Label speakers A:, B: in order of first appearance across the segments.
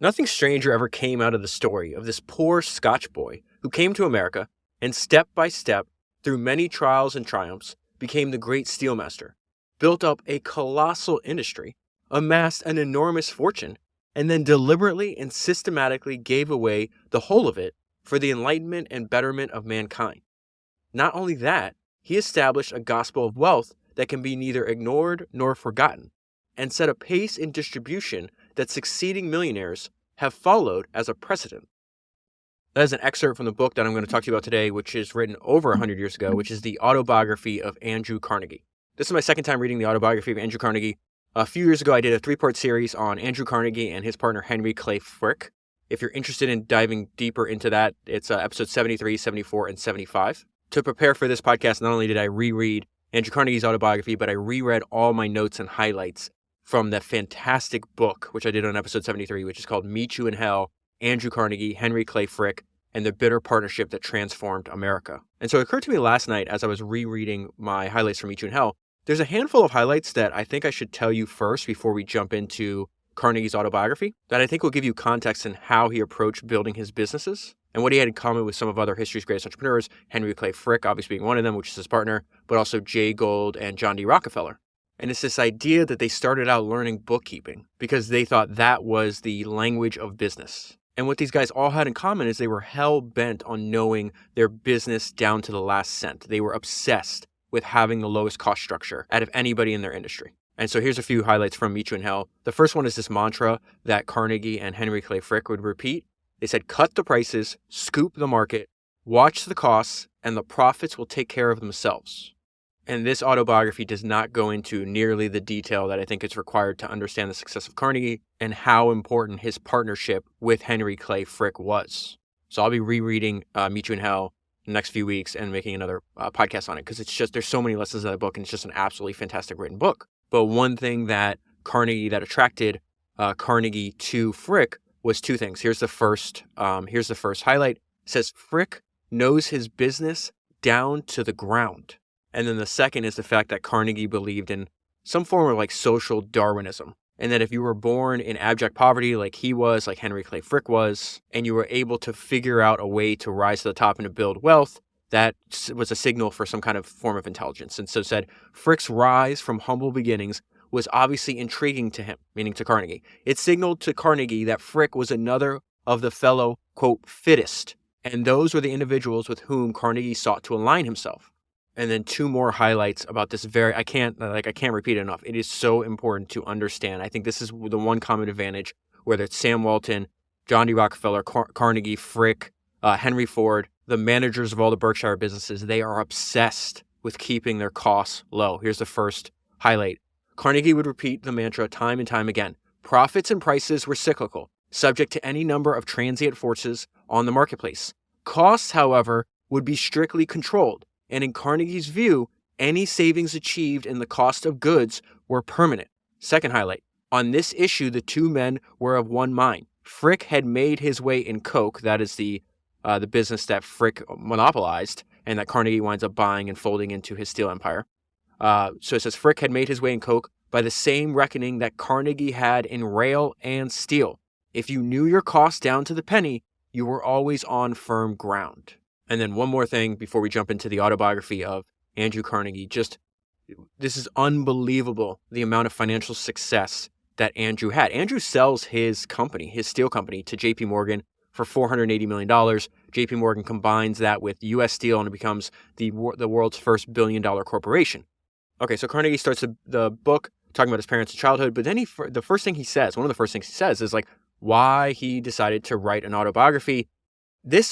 A: Nothing stranger ever came out of the story of this poor Scotch boy who came to America and step by step, through many trials and triumphs, became the great steelmaster, built up a colossal industry, amassed an enormous fortune, and then deliberately and systematically gave away the whole of it for the enlightenment and betterment of mankind. Not only that, he established a gospel of wealth that can be neither ignored nor forgotten, and set a pace in distribution that succeeding millionaires have followed as a precedent. That is an excerpt from the book that I'm going to talk to you about today, which is written over 100 years ago, which is the Autobiography of Andrew Carnegie. This is my second time reading the Autobiography of Andrew Carnegie. A few years ago, I did a 3-part series on Andrew Carnegie and his partner Henry Clay Frick. If you're interested in diving deeper into that, it's episodes 73, 74, and 75. To prepare for this podcast, not only did I reread Andrew Carnegie's autobiography, but I reread all my notes and highlights from that fantastic book, which I did on episode 73, which is called Meet You in Hell, Andrew Carnegie, Henry Clay Frick, and the Bitter Partnership That Transformed America. And so it occurred to me last night as I was rereading my highlights from Meet You in Hell, there's a handful of highlights that I think I should tell you first before we jump into Carnegie's autobiography that I think will give you context in how he approached building his businesses and what he had in common with some of other history's greatest entrepreneurs, Henry Clay Frick obviously being one of them, which is his partner, but also Jay Gould and John D. Rockefeller. And it's this idea that they started out learning bookkeeping because they thought that was the language of business. And what these guys all had in common is they were hell-bent on knowing their business down to the last cent. They were obsessed with having the lowest cost structure out of anybody in their industry. And so here's a few highlights from Meet You in Hell. The first one is this mantra that Carnegie and Henry Clay Frick would repeat. They said, cut the prices, scoop the market, watch the costs, and the profits will take care of themselves. And this autobiography does not go into nearly the detail that I think is required to understand the success of Carnegie and how important his partnership with Henry Clay Frick was. So I'll be rereading Meet You in Hell the next few weeks and making another podcast on it because it's just, there's so many lessons in that book and it's just an absolutely fantastic written book. But one thing that attracted Carnegie to Frick was two things. Here's the first highlight. It says Frick knows his business down to the ground. And then the second is the fact that Carnegie believed in some form of like social Darwinism. And that if you were born in abject poverty like he was, like Henry Clay Frick was, and you were able to figure out a way to rise to the top and to build wealth, that was a signal for some kind of form of intelligence. And so said, Frick's rise from humble beginnings was obviously intriguing to him, meaning to Carnegie. It signaled to Carnegie that Frick was another of the fellow, quote, fittest. And those were the individuals with whom Carnegie sought to align himself. And then two more highlights about this I can't repeat it enough. It is so important to understand. I think this is the one common advantage, whether it's Sam Walton, John D. Rockefeller, Carnegie, Frick, Henry Ford, the managers of all the Berkshire businesses, they are obsessed with keeping their costs low. Here's the first highlight. Carnegie would repeat the mantra time and time again. Profits and prices were cyclical, subject to any number of transient forces on the marketplace. Costs, however, would be strictly controlled. And in Carnegie's view, any savings achieved in the cost of goods were permanent. Second highlight. On this issue, the two men were of one mind. Frick had made his way in Coke, that is the business that Frick monopolized and that Carnegie winds up buying and folding into his steel empire. So it says Frick had made his way in Coke by the same reckoning that Carnegie had in rail and steel. If you knew your costs down to the penny, you were always on firm ground. And then one more thing before we jump into the autobiography of Andrew Carnegie. This is unbelievable, the amount of financial success that Andrew had. Andrew sells his company, his steel company, to J.P. Morgan for $480 million. J.P. Morgan combines that with U.S. Steel and it becomes the world's first billion-dollar corporation. Okay, so Carnegie starts the book talking about his parents' childhood, but then one of the first things he says is like why he decided to write an autobiography.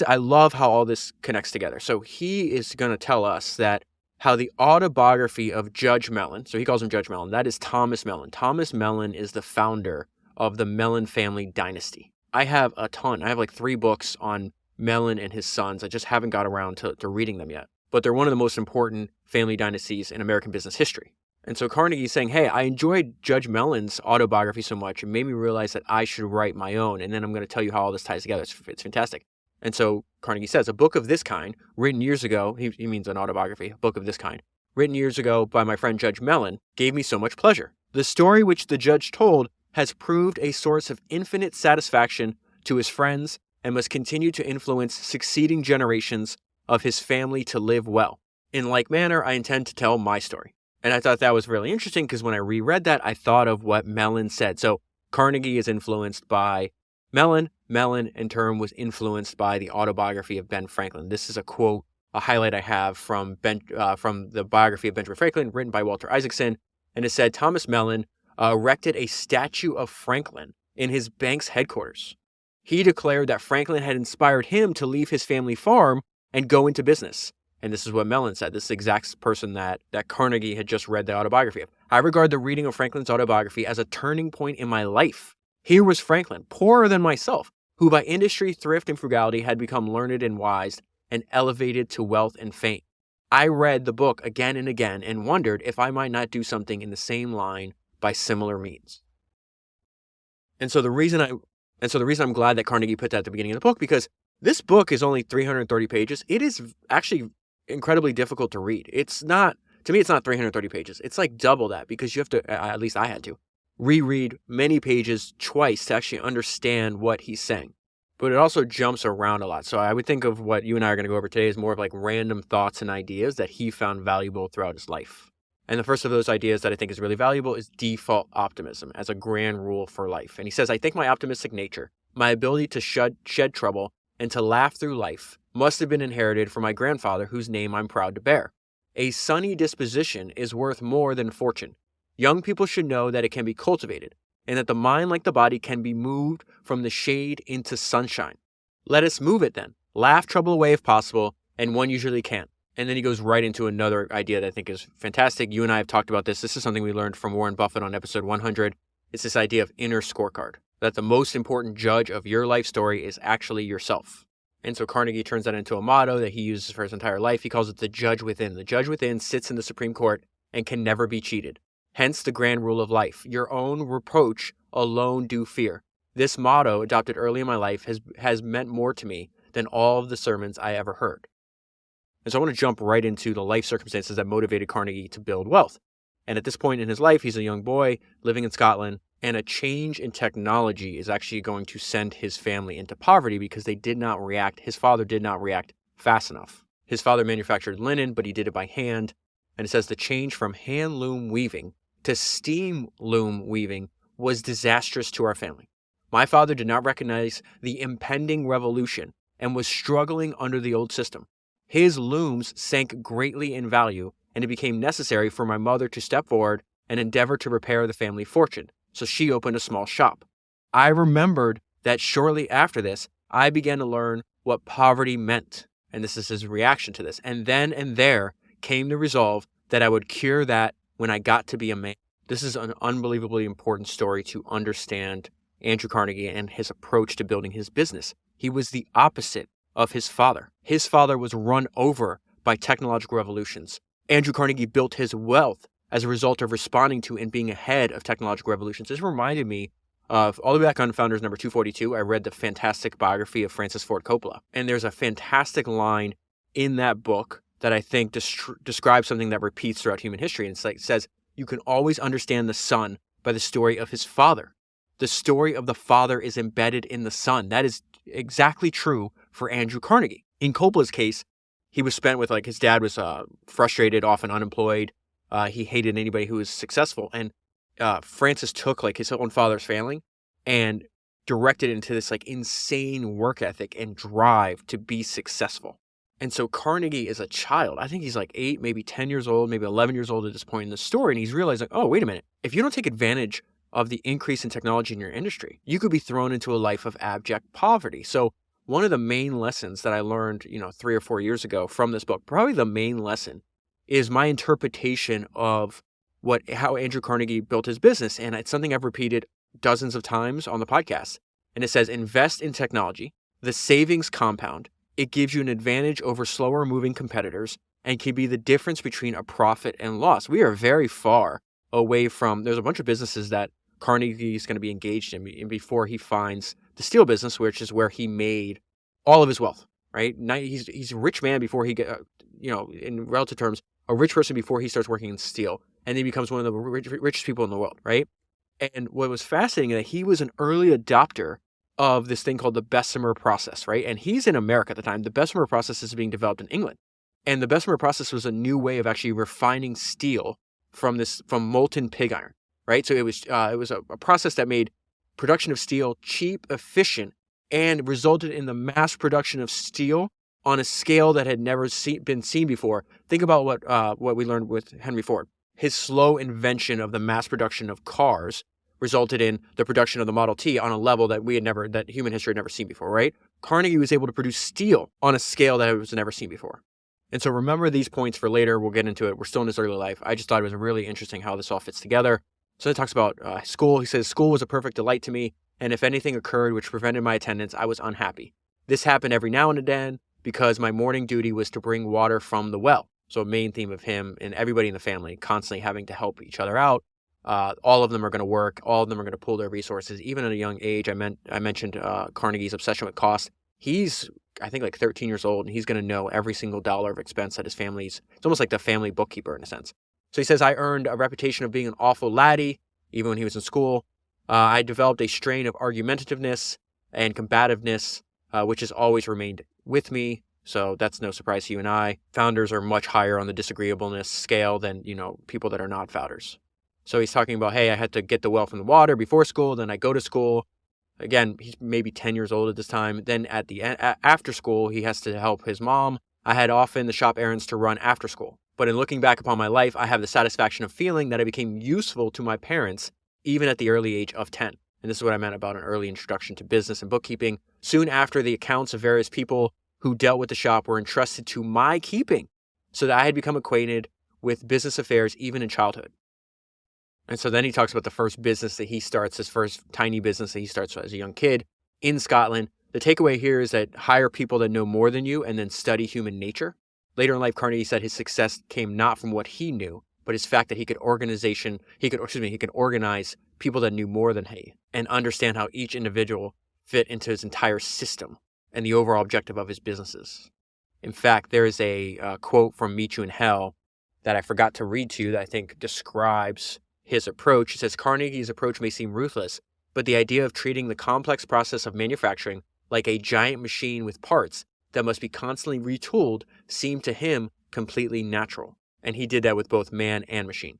A: I love how all this connects together. So he is going to tell us that how the autobiography of Judge Mellon, so he calls him Judge Mellon, that is Thomas Mellon. Thomas Mellon is the founder of the Mellon family dynasty. I have a ton. I have like 3 books on Mellon and his sons. I just haven't got around to reading them yet. But they're one of the most important family dynasties in American business history. And so Carnegie is saying, hey, I enjoyed Judge Mellon's autobiography so much, it made me realize that I should write my own. And then I'm going to tell you how all this ties together. It's fantastic. And so Carnegie says, a book of this kind, written years ago, he means an autobiography, a book of this kind, written years ago by my friend Judge Mellon, gave me so much pleasure. The story which the judge told has proved a source of infinite satisfaction to his friends and must continue to influence succeeding generations of his family to live well. In like manner, I intend to tell my story. And I thought that was really interesting because when I reread that, I thought of what Mellon said. So Carnegie is influenced by Mellon. Mellon, in turn, was influenced by the Autobiography of Ben Franklin. This is a quote, a highlight I have from the biography of Benjamin Franklin, written by Walter Isaacson. And it said, Thomas Mellon erected a statue of Franklin in his bank's headquarters. He declared that Franklin had inspired him to leave his family farm and go into business. And this is what Mellon said. This is the exact person that Carnegie had just read the autobiography of. I regard the reading of Franklin's autobiography as a turning point in my life. Here was Franklin, poorer than myself, who by industry, thrift, and frugality had become learned and wise and elevated to wealth and fame. I read the book again and again and wondered if I might not do something in the same line by similar means. And so the reason I'm glad that Carnegie put that at the beginning of the book, because this book is only 330 pages. It is actually incredibly difficult to read. It's not 330 pages. It's like double that, because you have to, at least I had to, reread many pages twice to actually understand what he's saying. But it also jumps around a lot. So I would think of what you and I are going to go over today as more of like random thoughts and ideas that he found valuable throughout his life. And the first of those ideas that I think is really valuable is default optimism as a grand rule for life. And he says, I think my optimistic nature, my ability to shed trouble and to laugh through life must have been inherited from my grandfather, whose name I'm proud to bear. A sunny disposition is worth more than fortune. Young people should know that it can be cultivated, and that the mind, like the body, can be moved from the shade into sunshine. Let us move it then. Laugh trouble away if possible, and one usually can. And then he goes right into another idea that I think is fantastic. You and I have talked about this. This is something we learned from Warren Buffett on episode 100. It's this idea of inner scorecard, that the most important judge of your life story is actually yourself. And so Carnegie turns that into a motto that he uses for his entire life. He calls it the judge within. The judge within sits in the Supreme Court and can never be cheated. Hence the grand rule of life. Your own reproach alone do fear. This motto, adopted early in my life, has meant more to me than all of the sermons I ever heard. And so I want to jump right into the life circumstances that motivated Carnegie to build wealth. And at this point in his life, he's a young boy living in Scotland, and a change in technology is actually going to send his family into poverty because his father did not react fast enough. His father manufactured linen, but he did it by hand. And it says the change from hand loom weaving to steam loom weaving was disastrous to our family. My father did not recognize the impending revolution and was struggling under the old system. His looms sank greatly in value, and it became necessary for my mother to step forward and endeavor to repair the family fortune. So she opened a small shop. I remembered that shortly after this, I began to learn what poverty meant. And this is his reaction to this. And then and there came the resolve that I would cure that when I got to be a man. This is an unbelievably important story to understand Andrew Carnegie and his approach to building his business. He was the opposite of his father. His father was run over by technological revolutions. Andrew Carnegie built his wealth as a result of responding to and being ahead of technological revolutions. This reminded me of, all the way back on Founders number 242, I read the fantastic biography of Francis Ford Coppola. And there's a fantastic line in that book that I think describes something that repeats throughout human history. And it says, you can always understand the son by the story of his father. The story of the father is embedded in the son. That is exactly true for Andrew Carnegie. In Coppola's case, he was spent with, his dad was frustrated, often unemployed. He hated anybody who was successful. And Francis took his own father's failing and directed it into this insane work ethic and drive to be successful. And so Carnegie is a child. I think he's 8, maybe 10 years old, maybe 11 years old at this point in the story. And he's realizing, oh, wait a minute. If you don't take advantage of the increase in technology in your industry, you could be thrown into a life of abject poverty. So one of the main lessons that I learned, 3 or 4 years ago from this book, probably the main lesson, is my interpretation of how Andrew Carnegie built his business. And it's something I've repeated dozens of times on the podcast. And it says, invest in technology. The savings compound. It gives you an advantage over slower moving competitors and can be the difference between a profit and loss. We are very far away from, there's a bunch of businesses that Carnegie is going to be engaged in before he finds the steel business, which is where he made all of his wealth, right? Now he's a rich man before he in relative terms, a rich person before he starts working in steel, and he becomes one of the richest people in the world, right? And what was fascinating is that he was an early adopter of this thing called the Bessemer process, right? And he's in America at the time. The Bessemer process is being developed in England. And the Bessemer process was a new way of actually refining steel from molten pig iron, right? So it was a process that made production of steel cheap, efficient, and resulted in the mass production of steel on a scale that had never been seen before. Think about what we learned with Henry Ford. His slow invention of the mass production of cars resulted in the production of the Model T on a level that human history had never seen before, right? Carnegie was able to produce steel on a scale that was never seen before. And so remember these points for later. We'll get into it. We're still in his early life. I just thought it was really interesting how this all fits together. So he talks about school. He says, school was a perfect delight to me, and if anything occurred which prevented my attendance, I was unhappy. This happened every now and then because my morning duty was to bring water from the well. So a main theme of him and everybody in the family constantly having to help each other out. All of them are going to work. All of them are going to pool their resources. Even at a young age, I mentioned Carnegie's obsession with cost. He's, I think, like 13 years old, and he's going to know every single dollar of expense that his family's. It's almost like the family bookkeeper in a sense. So he says, I earned a reputation of being an awful laddie, even when he was in school. I developed a strain of argumentativeness and combativeness, which has always remained with me. So that's no surprise to you and I. Founders are much higher on the disagreeableness scale than, people that are not founders. So he's talking about, hey, I had to get the well from the water before school. Then I go to school. Again, he's maybe 10 years old at this time. Then at the end, after school, he has to help his mom. I had often the shop errands to run after school. But in looking back upon my life, I have the satisfaction of feeling that I became useful to my parents, even at the early age of 10. And this is what I meant about an early introduction to business and bookkeeping. Soon after, the accounts of various people who dealt with the shop were entrusted to my keeping, so that I had become acquainted with business affairs even in childhood. And so then he talks about the first business that he starts, his first tiny business that he starts as a young kid in Scotland. The takeaway here is that hire people that know more than you and then study human nature. Later in life, Carnegie said his success came not from what he knew, but his fact that he could organize people that knew more than he and understand how each individual fit into his entire system and the overall objective of his businesses. In fact, there is a quote from Meet You in Hell that I forgot to read to you that I think describes his approach. It says, Carnegie's approach may seem ruthless, but the idea of treating the complex process of manufacturing like a giant machine with parts that must be constantly retooled seemed to him completely natural. And he did that with both man and machine.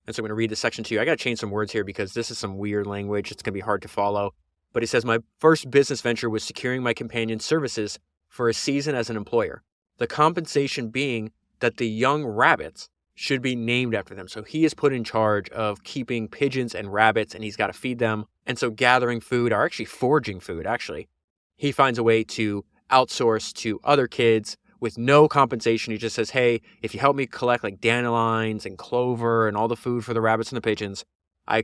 A: And so I'm going to read this section to you. I got to change some words here because this is some weird language. It's going to be hard to follow. But he says, my first business venture was securing my companion's services for a season as an employer. The compensation being that the young rabbits should be named after them. So he is put in charge of keeping pigeons and rabbits, and he's got to feed them. And so gathering food, or actually foraging food, he finds a way to outsource to other kids with no compensation. He just says, hey, if you help me collect like dandelions and clover and all the food for the rabbits and the pigeons, I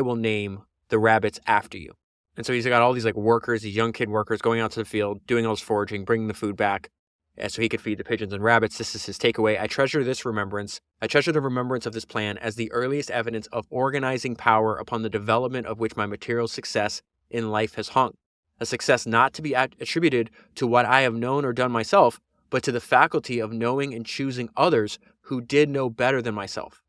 A: will name the rabbits after you. And so he's got all these like workers, these young kid workers going out to the field, doing all this foraging, bringing the food back, so he could feed the pigeons and rabbits. This is his takeaway. I treasure the remembrance of this plan as the earliest evidence of organizing power upon the development of which my material success in life has hung. A success not to be attributed to what I have known or done myself, but to the faculty of knowing and choosing others who did know better than myself.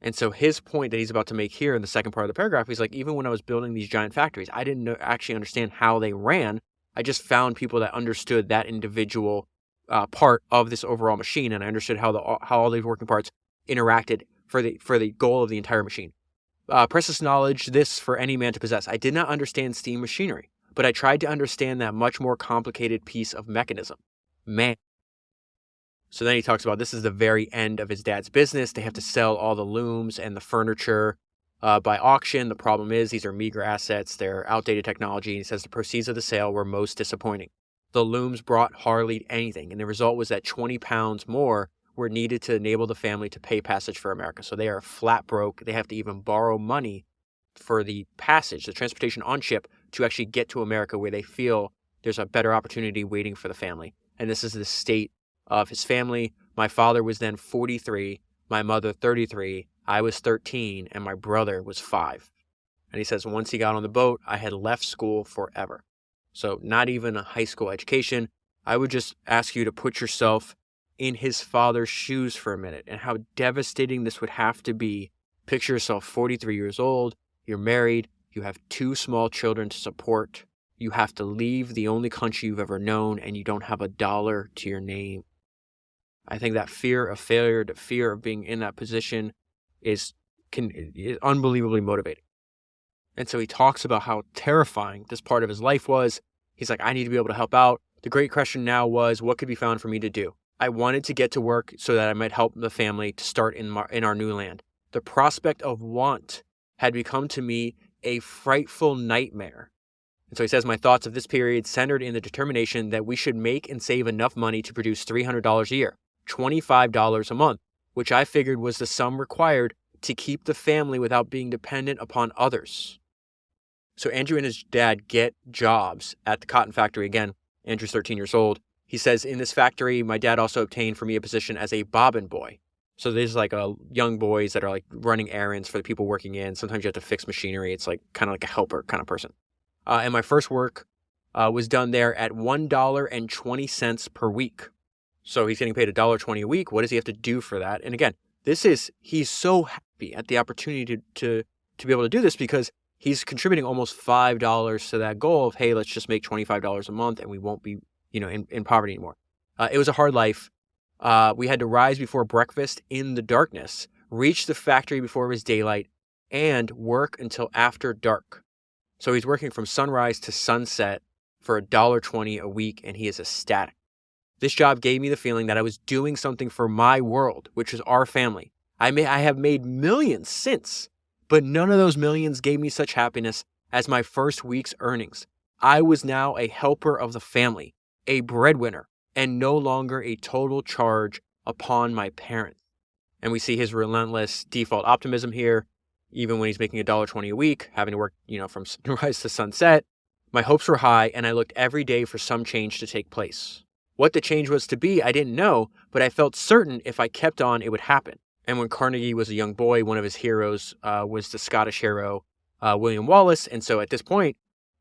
A: And so his point that he's about to make here in the second part of the paragraph, he's like, even when I was building these giant factories, I didn't actually understand how they ran. I just found people that understood that individual part of this overall machine, and I understood how all these working parts interacted for the goal of the entire machine. Precious knowledge, this for any man to possess. I did not understand steam machinery, but I tried to understand that much more complicated piece of mechanism, man. So then he talks about this is the very end of his dad's business. They have to sell all the looms and the furniture by auction. The problem is these are meager assets. They're outdated technology. He says the proceeds of the sale were most disappointing. The looms brought hardly anything, and the result was that 20 pounds more were needed to enable the family to pay passage for America. So they are flat broke. They have to even borrow money for the passage, the transportation on ship, to actually get to America, where they feel there's a better opportunity waiting for the family. And this is the state of his family. My father was then 43, my mother 33, I was 13, and my brother was 5. And he says, once he got on the boat, I had left school forever. So not even a high school education. I would just ask you to put yourself in his father's shoes for a minute and how devastating this would have to be Picture yourself 43 years old, you're married, you have 2 small children to support, you have to leave the only country you've ever known, and you don't have $1 to your name. I think that fear of failure, the fear of being in that position is unbelievably motivating. And so he talks about how terrifying this part of his life was. He's like, I need to be able to help out. The great question now was, what could be found for me to do? I wanted to get to work so that I might help the family to start in our new land. The prospect of want had become to me a frightful nightmare. And so he says, my thoughts of this period centered in the determination that we should make and save enough money to produce $300 a year, $25 a month, which I figured was the sum required to keep the family without being dependent upon others. So Andrew and his dad get jobs at the cotton factory. Again, Andrew's 13 years old. He says, in this factory, my dad also obtained for me a position as a bobbin boy. So there's like young boys that are like running errands for the people working in. Sometimes you have to fix machinery. It's like kind of like a helper kind of person. And my first work was done there at $1.20 per week. So he's getting paid $1.20 a week. What does he have to do for that? And again, he's so happy at the opportunity to be able to do this because he's contributing almost $5 to that goal of, hey, let's just make $25 a month and we won't be, in poverty anymore. It was a hard life. We had to rise before breakfast in the darkness, reach the factory before it was daylight, and work until after dark. So he's working from sunrise to sunset for $1.20 a week, and he is ecstatic. This job gave me the feeling that I was doing something for my world, which is our family. I have made millions since, but none of those millions gave me such happiness as my first week's earnings. I was now a helper of the family, a breadwinner, and no longer a total charge upon my parents. And we see his relentless default optimism here, even when he's making $1.20 a week, having to work, from sunrise to sunset. My hopes were high, and I looked every day for some change to take place. What the change was to be, I didn't know, but I felt certain if I kept on, it would happen. And when Carnegie was a young boy, one of his heroes was the Scottish hero, William Wallace. And so at this point,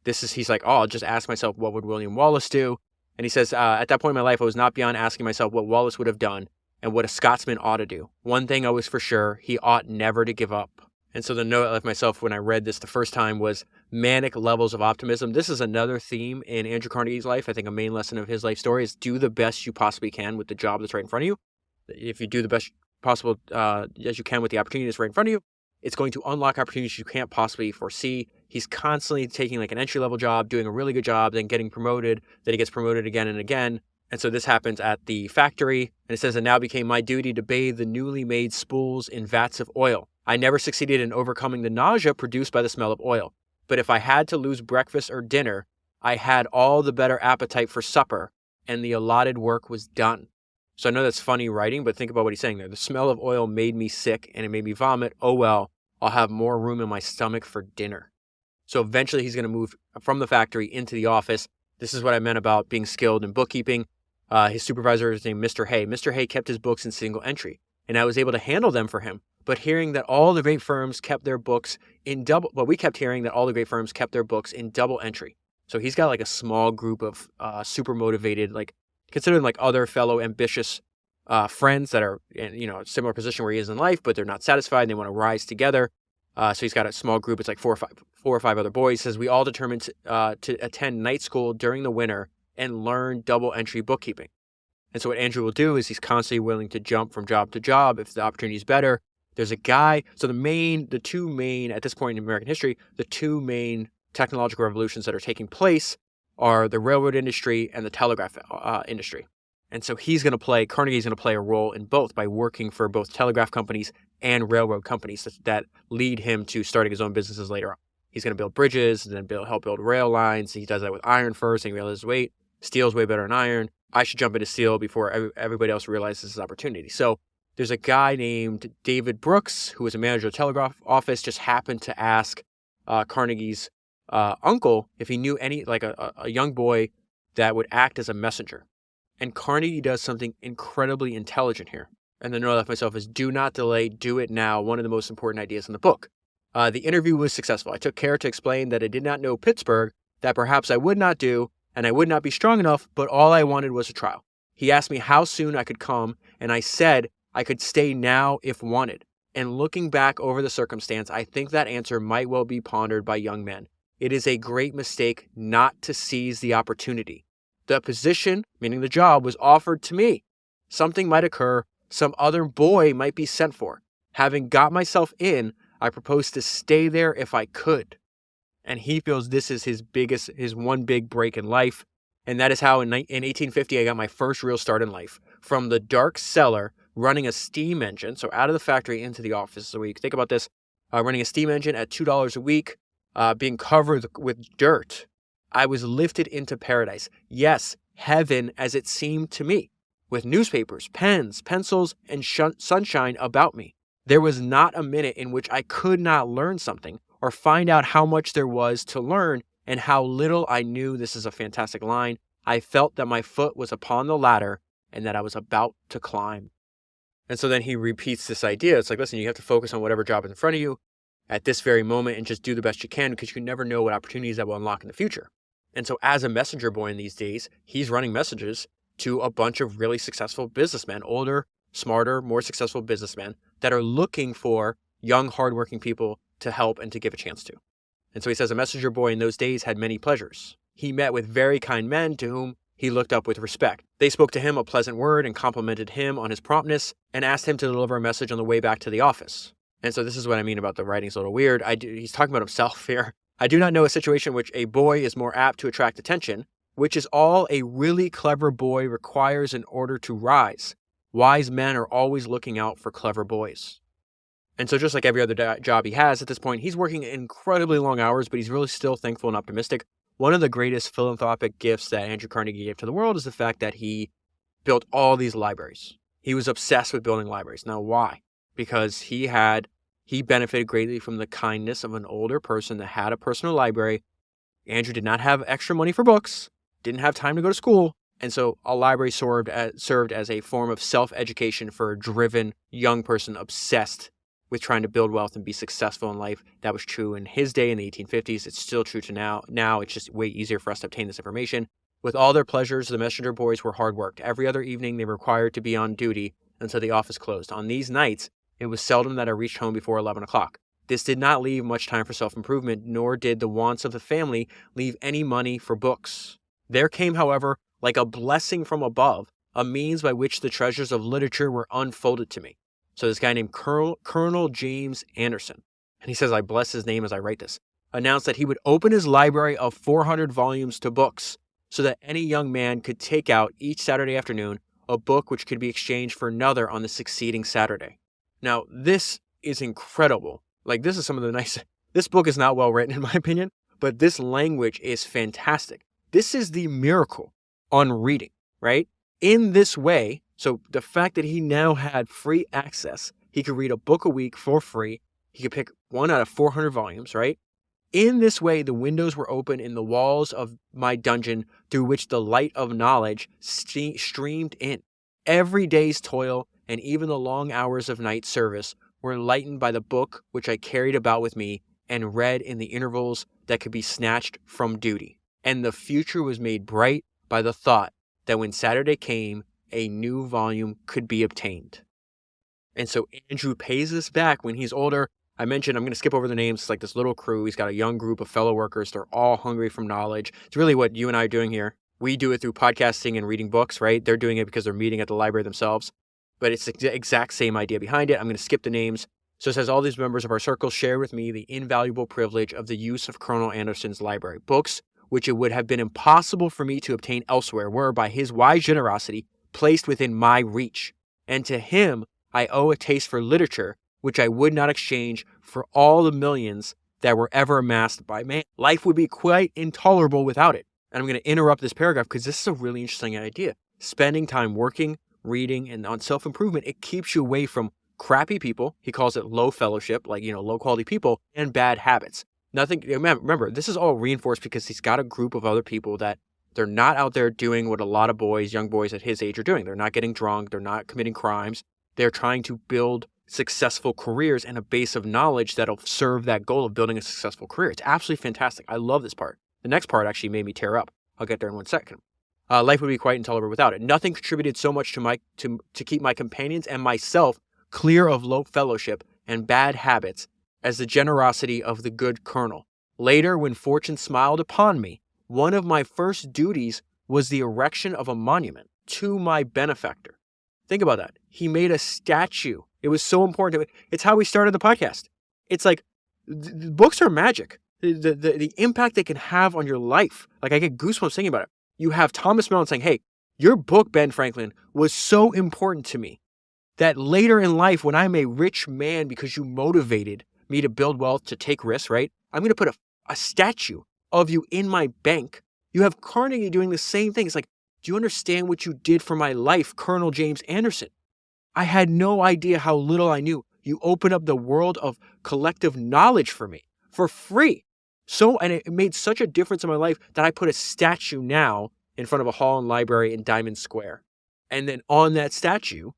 A: he's like, I'll just ask myself, what would William Wallace do? And he says, at that point in my life, I was not beyond asking myself what Wallace would have done and what a Scotsman ought to do. One thing I was for sure, he ought never to give up. And so the note I left myself when I read this the first time was manic levels of optimism. This is another theme in Andrew Carnegie's life. I think a main lesson of his life story is do the best you possibly can with the job that's right in front of you. If you do the best possible as you can with the opportunity that's right in front of you, it's going to unlock opportunities you can't possibly foresee. He's constantly taking like an entry-level job, doing a really good job, then getting promoted, then he gets promoted again and again. And so this happens at the factory, and it says, it now became my duty to bathe the newly made spools in vats of oil. I never succeeded in overcoming the nausea produced by the smell of oil. But if I had to lose breakfast or dinner, I had all the better appetite for supper, and the allotted work was done. So I know that's funny writing, but think about what he's saying there. The smell of oil made me sick, and it made me vomit. Oh well, I'll have more room in my stomach for dinner. So eventually he's going to move from the factory into the office. This is what I meant about being skilled in bookkeeping. His supervisor is named Mr. Hay. Mr. Hay kept his books in single entry, and I was able to handle them for him. But hearing that all the great firms kept their books in we kept hearing that all the great firms kept their books in double entry. So he's got like a small group of super motivated, like consider like other fellow ambitious friends that are in a similar position where he is in life, but they're not satisfied and they want to rise together. So he's got a small group. It's like four or five other boys. He says, we all determined to attend night school during the winter and learn double entry bookkeeping. And so what Andrew will do is he's constantly willing to jump from job to job if the opportunity is better. There's a guy, so the two main, at this point in American history, the two main technological revolutions that are taking place are the railroad industry and the telegraph industry. And so Carnegie's going to play a role in both by working for both telegraph companies and railroad companies that lead him to starting his own businesses later on. He's going to build bridges and then help build rail lines. He does that with iron first and he realizes, wait, steel's way better than iron. I should jump into steel before everybody else realizes this opportunity. So there's a guy named David Brooks, who was a manager of the telegraph office, just happened to ask Carnegie's uncle if he knew any, like a young boy that would act as a messenger. And Carnegie does something incredibly intelligent here. And the note I left myself is do not delay, do it now, one of the most important ideas in the book. The interview was successful. I took care to explain that I did not know Pittsburgh, that perhaps I would not do, and I would not be strong enough, but all I wanted was a trial. He asked me how soon I could come, and I said I could stay now if wanted. And looking back over the circumstance, I think that answer might well be pondered by young men. It is a great mistake not to seize the opportunity. The position, meaning the job, was offered to me. Something might occur. Some other boy might be sent for. Having got myself in, I proposed to stay there if I could. And he feels this is his one big break in life. And that is how in 1850 I got my first real start in life. From the dark cellar, running a steam engine, so out of the factory into the office. So you think about this, running a steam engine at $2 a week, being covered with dirt. I was lifted into paradise. Yes, heaven as it seemed to me, with newspapers, pens, pencils, and sunshine about me. There was not a minute in which I could not learn something or find out how much there was to learn and how little I knew. This is a fantastic line. I felt that my foot was upon the ladder and that I was about to climb. And so then he repeats this idea. It's like, listen, you have to focus on whatever job is in front of you at this very moment and just do the best you can because you never know what opportunities that will unlock in the future. And so as a messenger boy in these days, he's running messages to a bunch of really successful businessmen, older, smarter, more successful businessmen that are looking for young, hardworking people to help and to give a chance to. And so he says a messenger boy in those days had many pleasures. He met with very kind men to whom he looked up with respect. They spoke to him a pleasant word and complimented him on his promptness and asked him to deliver a message on the way back to the office. And so this is what I mean about the writing's a little weird. He's talking about himself here. I do not know a situation in which a boy is more apt to attract attention, which is all a really clever boy requires in order to rise. Wise men are always looking out for clever boys. And so just like every other job he has at this point, he's working incredibly long hours, but he's really still thankful and optimistic. One of the greatest philanthropic gifts that Andrew Carnegie gave to the world is the fact that he built all these libraries. He was obsessed with building libraries. Now, why? Because he benefited greatly from the kindness of an older person that had a personal library. Andrew did not have extra money for books, didn't have time to go to school, and so a library served as a form of self-education for a driven young person obsessed with trying to build wealth and be successful in life. That was true in his day in the 1850s. It's still true to now. Now it's just way easier for us to obtain this information. With all their pleasures, the messenger boys were hard worked. Every other evening, they were required to be on duty until the office closed. On these nights, it was seldom that I reached home before 11 o'clock. This did not leave much time for self-improvement, nor did the wants of the family leave any money for books. There came, however, like a blessing from above, a means by which the treasures of literature were unfolded to me. So this guy named Colonel James Anderson, and he says, I bless his name as I write this, announced that he would open his library of 400 volumes to books so that any young man could take out each Saturday afternoon a book which could be exchanged for another on the succeeding Saturday. Now, this is incredible. Like, this is some of the nice... This book is not well written, in my opinion, but this language is fantastic. This is the miracle on reading, right? In this way, so the fact that he now had free access, he could read a book a week for free. He could pick one out of 400 volumes, right? In this way, the windows were open in the walls of my dungeon through which the light of knowledge streamed in. Every day's toil and even the long hours of night service were lightened by the book which I carried about with me and read in the intervals that could be snatched from duty. And the future was made bright by the thought that when Saturday came, a new volume could be obtained. And so Andrew pays this back when he's older. I mentioned, I'm going to skip over the names. It's like this little crew. He's got a young group of fellow workers. They're all hungry from knowledge. It's really what you and I are doing here. We do it through podcasting and reading books, right? They're doing it because they're meeting at the library themselves. But it's the exact same idea behind it. I'm going to skip the names. So it says, all these members of our circle share with me the invaluable privilege of the use of Colonel Anderson's library. Books which it would have been impossible for me to obtain elsewhere were, by his wise generosity, placed within my reach. And to him I owe a taste for literature which I would not exchange for all the millions that were ever amassed by man. Life would be quite intolerable without it. And I'm going to interrupt this paragraph because this is a really interesting idea. Spending time working, reading, and on self-improvement, it keeps you away from crappy people. He calls it low fellowship, like, low quality people, and bad habits. Remember, this is all reinforced because he's got a group of other people that they're not out there doing what a lot of young boys at his age are doing. They're not getting drunk. They're not committing crimes. They're trying to build successful careers and a base of knowledge that'll serve that goal of building a successful career. It's absolutely fantastic. I love this part. The next part actually made me tear up. I'll get there in 1 second. Life would be quite intolerable without it. Nothing contributed so much to keep my companions and myself clear of low fellowship and bad habits as the generosity of the good colonel. Later, when fortune smiled upon me, one of my first duties was the erection of a monument to my benefactor. Think about that. He made a statue. It was so important. It's how we started the podcast. It's like, books are magic. The impact they can have on your life. Like, I get goosebumps thinking about it. You have Thomas Mellon saying, hey, your book, Ben Franklin, was so important to me that later in life, when I'm a rich man because you motivated me to build wealth, to take risks, right? I'm going to put a statue of you in my bank. You have Carnegie doing the same thing. It's like, do you understand what you did for my life, Colonel James Anderson? I had no idea how little I knew. You opened up the world of collective knowledge for me for free. And it made such a difference in my life that I put a statue now in front of a hall and library in Diamond Square. And then on that statue,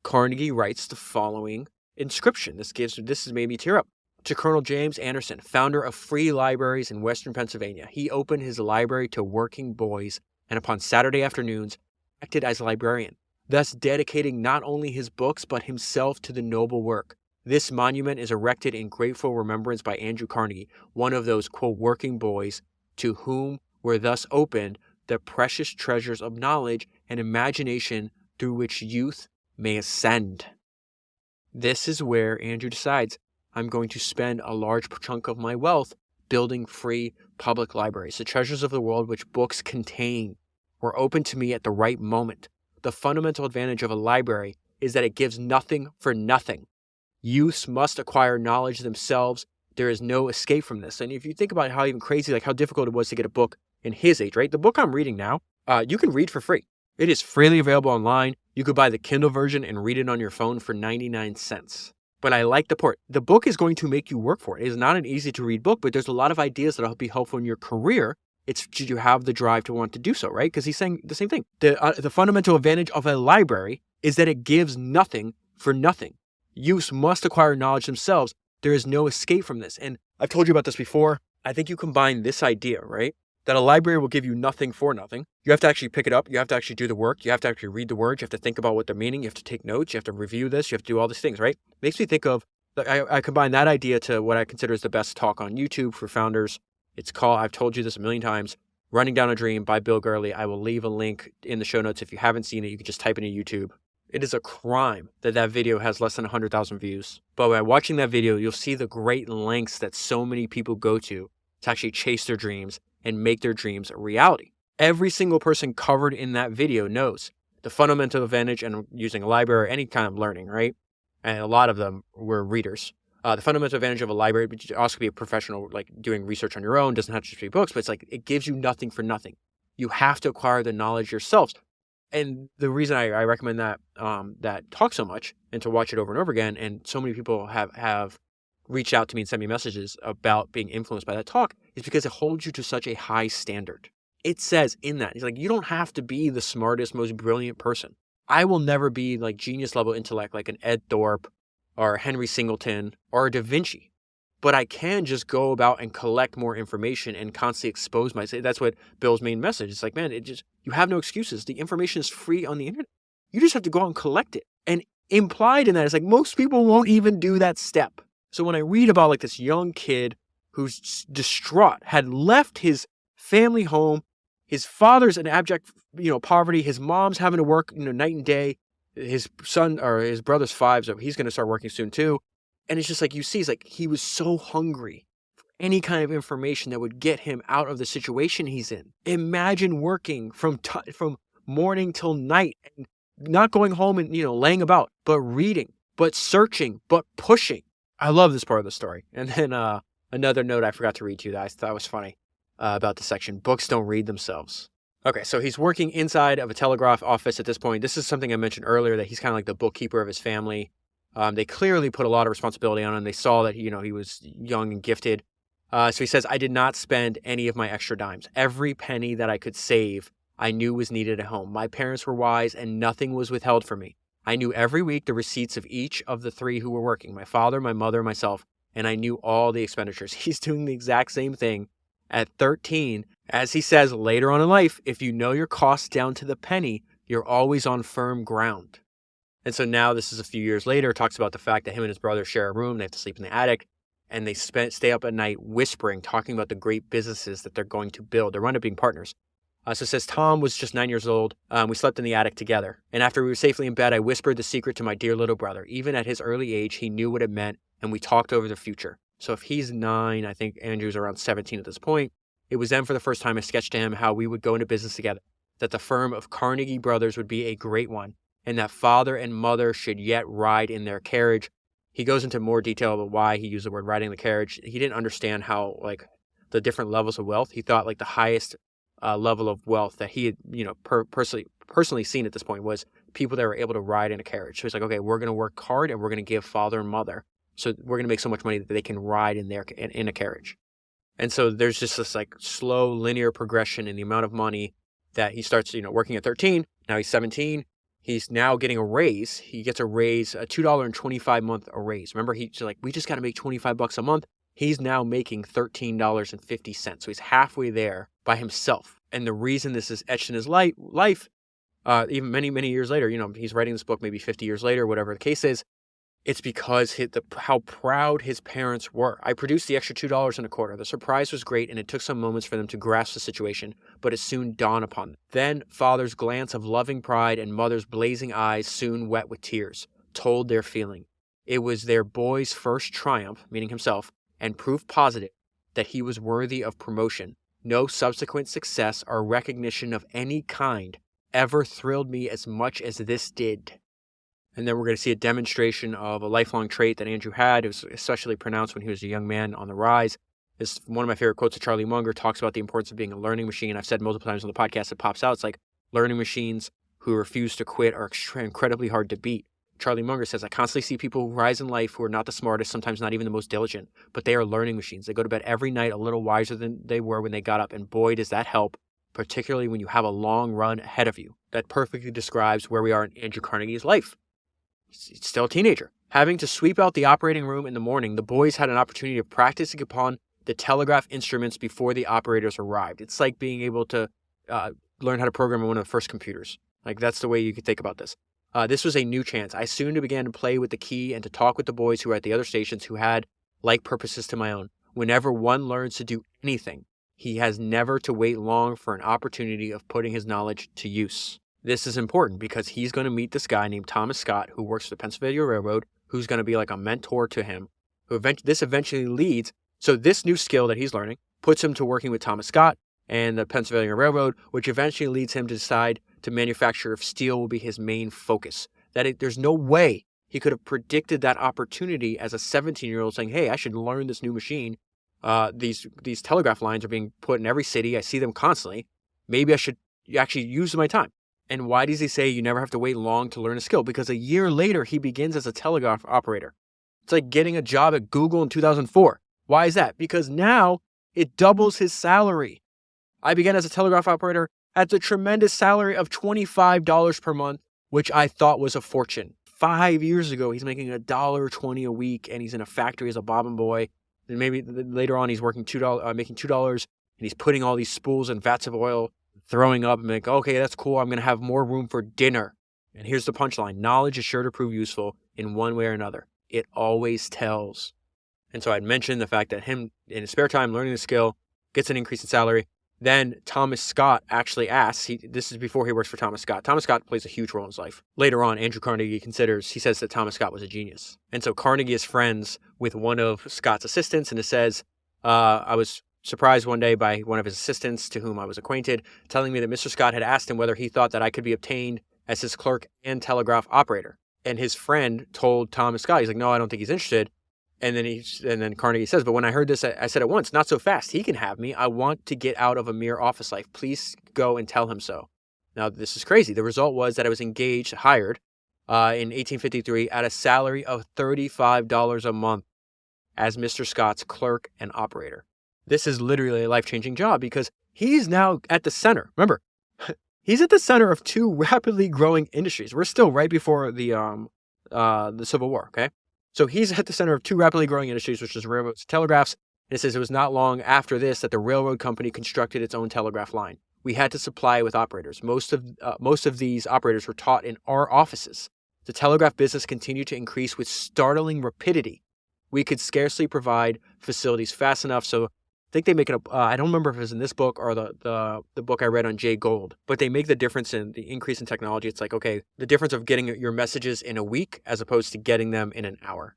A: Carnegie writes the following inscription. This has made me tear up. To Colonel James Anderson, founder of free libraries in Western Pennsylvania. He opened his library to working boys and upon Saturday afternoons acted as librarian, thus dedicating not only his books but himself to the noble work. This monument is erected in grateful remembrance by Andrew Carnegie, one of those, quote, working boys to whom were thus opened the precious treasures of knowledge and imagination through which youth may ascend. This is where Andrew decides, I'm going to spend a large chunk of my wealth building free public libraries. The treasures of the world which books contain were open to me at the right moment. The fundamental advantage of a library is that it gives nothing for nothing. Youths must acquire knowledge themselves. There is no escape from this. And if you think about how even crazy, like how difficult it was to get a book in his age, right? The book I'm reading now, you can read for free. It is freely available online. You could buy the Kindle version and read it on your phone for 99 cents. But I like the part. The book is going to make you work for it. It is not an easy to read book, but there's a lot of ideas that will be helpful in your career. It's did you have the drive to want to do so, right? Because he's saying the same thing. The fundamental advantage of a library is that it gives nothing for nothing. Youths must acquire knowledge themselves. There is no escape from this. And I've told you about this before. I think you combine this idea, right? That a library will give you nothing for nothing. You have to actually pick it up. You have to actually do the work. You have to actually read the words. You have to think about what they're meaning. You have to take notes. You have to review this. You have to do all these things, right? Makes me think of, I combine that idea to what I consider is the best talk on YouTube for founders. It's called, I've told you this a million times, Running Down a Dream by Bill Gurley. I will leave a link in the show notes. If you haven't seen it, you can just type it in YouTube. It is a crime that video has less than 100,000 views. But by watching that video, you'll see the great lengths that so many people go to actually chase their dreams and make their dreams a reality. Every single person covered in that video knows the fundamental advantage in using a library or any kind of learning, right? And a lot of them were readers. The fundamental advantage of a library, but you also be a professional, like doing research on your own, doesn't have to just be books, but it's like it gives you nothing for nothing. You have to acquire the knowledge yourselves. And the reason I recommend that talk so much and to watch it over and over again, and so many people have reached out to me and sent me messages about being influenced by that talk, is because it holds you to such a high standard. It says in that, it's like, you don't have to be the smartest, most brilliant person. I will never be like genius level intellect like an Ed Thorpe or Henry Singleton or a Da Vinci. But I can just go about and collect more information and constantly expose myself. That's what Bill's main message. It's like, man, you have no excuses. The information is free on the internet. You just have to go out and collect it. And implied in that is like most people won't even do that step. So when I read about like this young kid who's distraught, had left his family home, his father's in abject, poverty, his mom's having to work, night and day, his son or his brother's 5, so he's going to start working soon too. And it's just like, you see, it's like he was so hungry for any kind of information that would get him out of the situation he's in. Imagine working from morning till night and not going home and, laying about, but reading, but searching, but pushing. I love this part of the story. And then another note I forgot to read to you that I thought was funny about the section. Books don't read themselves. Okay, so he's working inside of a telegraph office at this point. This is something I mentioned earlier, that he's kind of like the bookkeeper of his family. They clearly put a lot of responsibility on him. They saw that, he was young and gifted. So he says, I did not spend any of my extra dimes. Every penny that I could save, I knew was needed at home. My parents were wise and nothing was withheld from me. I knew every week the receipts of each of the 3 who were working, my father, my mother, myself, and I knew all the expenditures. He's doing the exact same thing at 13. As he says later on in life, if you know your costs down to the penny, you're always on firm ground. And so now this is a few years later, talks about the fact that him and his brother share a room. They have to sleep in the attic. And they stay up at night whispering, talking about the great businesses that they're going to build. They wind up being partners. So it says, Tom was just 9 years old. We slept in the attic together. And after we were safely in bed, I whispered the secret to my dear little brother. Even at his early age, he knew what it meant, and we talked over the future. So if he's 9, I think Andrew's around 17 at this point. It was then for the first time I sketched to him how we would go into business together, that the firm of Carnegie Brothers would be a great one, and that father and mother should yet ride in their carriage. He goes into more detail about why he used the word riding the carriage. He didn't understand how, like, the different levels of wealth. He thought, like, the highest level of wealth that he had, personally seen at this point was people that were able to ride in a carriage. So he's like, okay, we're going to work hard and we're going to give father and mother. So we're going to make so much money that they can ride in a carriage. And so there's just this, like, slow linear progression in the amount of money that he starts, working at 13. Now he's 17. He's now getting a raise. He gets a raise, a $2.25 month a raise. Remember, he's like, we just got to make $25 a month. He's now making $13.50. So he's halfway there by himself. And the reason this is etched in his life, even many, many years later, he's writing this book maybe 50 years later, whatever the case is, it's because how proud his parents were. I produced the extra $2.25. The surprise was great, and it took some moments for them to grasp the situation, but it soon dawned upon them. Then father's glance of loving pride and mother's blazing eyes, soon wet with tears, told their feeling. It was their boy's first triumph, meaning himself, and proof positive that he was worthy of promotion. No subsequent success or recognition of any kind ever thrilled me as much as this did. And then we're going to see a demonstration of a lifelong trait that Andrew had. It was especially pronounced when he was a young man on the rise. This one of my favorite quotes of Charlie Munger talks about the importance of being a learning machine. I've said multiple times on the podcast, it pops out. It's like learning machines who refuse to quit are incredibly hard to beat. Charlie Munger says, I constantly see people who rise in life who are not the smartest, sometimes not even the most diligent, but they are learning machines. They go to bed every night a little wiser than they were when they got up. And boy, does that help, particularly when you have a long run ahead of you. That perfectly describes where we are in Andrew Carnegie's life. He's still a teenager. Having to sweep out the operating room in the morning, the boys had an opportunity of practicing upon the telegraph instruments before the operators arrived. It's like being able to learn how to program on one of the first computers. Like, that's the way you could think about this. This was a new chance. I soon began to play with the key and to talk with the boys who were at the other stations who had like purposes to my own. Whenever one learns to do anything, he has never to wait long for an opportunity of putting his knowledge to use. This is important because he's going to meet this guy named Thomas Scott who works for the Pennsylvania Railroad, who's going to be like a mentor to him. This eventually leads, so this new skill that he's learning puts him to working with Thomas Scott and the Pennsylvania Railroad, which eventually leads him to decide to manufacture of steel will be his main focus. There's no way he could have predicted that opportunity as a 17-year-old saying, hey, I should learn this new machine. These telegraph lines are being put in every city. I see them constantly. Maybe I should actually use my time. And why does he say you never have to wait long to learn a skill? Because a year later, he begins as a telegraph operator. It's like getting a job at Google in 2004. Why is that? Because now it doubles his salary. I began as a telegraph operator at the tremendous salary of $25 per month, which I thought was a fortune. 5 years ago, he's making $1.20 a week, and he's in a factory as a bobbin boy. And maybe later on, he's making $2, and he's putting all these spools and vats of oil, throwing up and like, okay, that's cool. I'm going to have more room for dinner. And here's the punchline. Knowledge is sure to prove useful in one way or another. It always tells. And so I'd mentioned the fact that him, in his spare time, learning the skill, gets an increase in salary. Then Thomas Scott actually asks, this is before he works for Thomas Scott. Thomas Scott plays a huge role in his life. Later on, Andrew Carnegie he says that Thomas Scott was a genius. And so Carnegie is friends with one of Scott's assistants, and it says, I was surprised one day by one of his assistants to whom I was acquainted, telling me that Mr. Scott had asked him whether he thought that I could be obtained as his clerk and telegraph operator. And his friend told Thomas Scott, he's like, no, I don't think he's interested. And then Carnegie says, but when I heard this, I said at once, not so fast. He can have me. I want to get out of a mere office life. Please go and tell him so. Now, this is crazy. The result was that I was hired in 1853 at a salary of $35 a month as Mr. Scott's clerk and operator. This is literally a life-changing job because he's now at the center. Remember, he's at the center of two rapidly growing industries. We're still right before the Civil War, okay? So he's at the center of two rapidly growing industries, which is railroads and telegraphs. And it says it was not long after this that the railroad company constructed its own telegraph line. We had to supply it with operators. Most of these operators were taught in our offices. The telegraph business continued to increase with startling rapidity. We could scarcely provide facilities fast enough, so I think they make it up. I don't remember if it was in this book or the book I read on Jay Gould, but they make the difference in the increase in technology. It's like, okay, the difference of getting your messages in a week as opposed to getting them in an hour.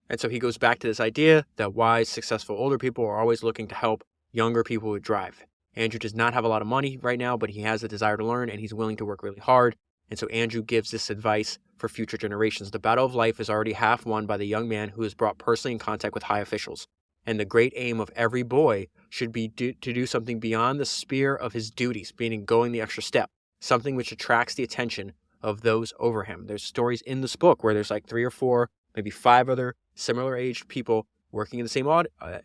A: And so he goes back to this idea that wise, successful older people are always looking to help younger people with drive. Andrew does not have a lot of money right now, but he has a desire to learn and he's willing to work really hard. And so Andrew gives this advice for future generations. The battle of life is already half won by the young man who is brought personally in contact with high officials. And the great aim of every boy should be to do something beyond the sphere of his duties, meaning going the extra step, something which attracts the attention of those over him. There's stories in this book where there's like 3 or 4, maybe 5 other similar aged people working in the same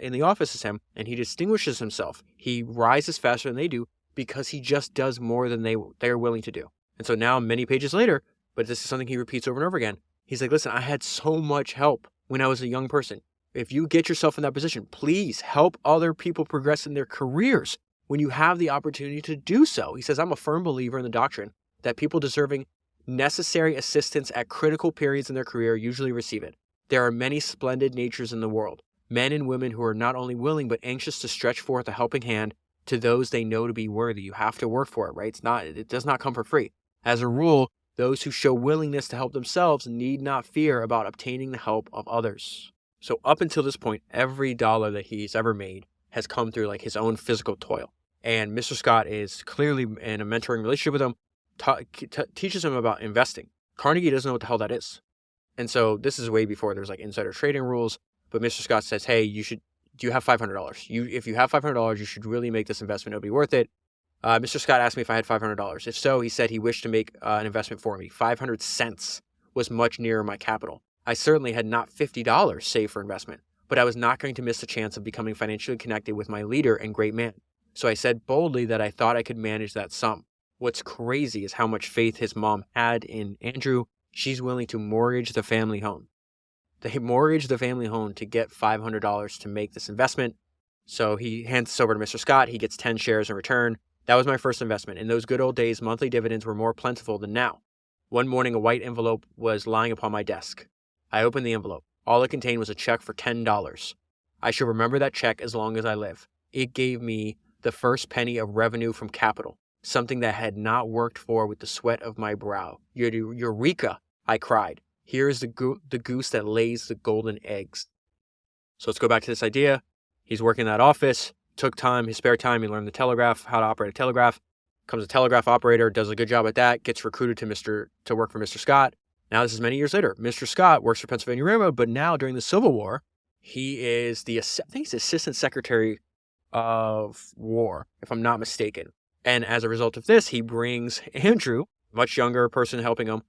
A: in the office as him, and he distinguishes himself. He rises faster than they do because he just does more than they're willing to do. And so now, many pages later, but this is something he repeats over and over again, he's like, listen, I had so much help when I was a young person. If you get yourself in that position, please help other people progress in their careers when you have the opportunity to do so. He says, I'm a firm believer in the doctrine that people deserving necessary assistance at critical periods in their career usually receive it. There are many splendid natures in the world, men and women who are not only willing but anxious to stretch forth a helping hand to those they know to be worthy. You have to work for it, right? It does not come for free. As a rule, those who show willingness to help themselves need not fear about obtaining the help of others. So up until this point, every dollar that he's ever made has come through like his own physical toil. And Mr. Scott is clearly in a mentoring relationship with him, teaches him about investing. Carnegie doesn't know what the hell that is. And so this is way before there's like insider trading rules. But Mr. Scott says, hey, do you have $500? If you have $500, you should really make this investment. It'll be worth it. Mr. Scott asked me if I had $500. If so, he said he wished to make an investment for me. 500 cents was much nearer my capital. I certainly had not $50 saved for investment, but I was not going to miss the chance of becoming financially connected with my leader and great man. So I said boldly that I thought I could manage that sum. What's crazy is how much faith his mom had in Andrew. She's willing to mortgage the family home. They mortgaged the family home to get $500 to make this investment. So he hands this over to Mr. Scott. He gets 10 shares in return. That was my first investment. In those good old days, monthly dividends were more plentiful than now. One morning, a white envelope was lying upon my desk. I opened the envelope. All it contained was a check for $10. I shall remember that check as long as I live. It gave me the first penny of revenue from capital, something that I had not worked for with the sweat of my brow. Eureka, I cried. Here is the goose that lays the golden eggs. So let's go back to this idea. He's working in that office. Took time, his spare time, he learned the telegraph, how to operate a telegraph, becomes a telegraph operator, does a good job at that, gets recruited to work for Mr. Scott. Now this is many years later. Mr. Scott works for Pennsylvania Railroad, but now during the Civil War, he is I think he's Assistant Secretary of War, if I'm not mistaken. And as a result of this, he brings Andrew, a much younger person helping him,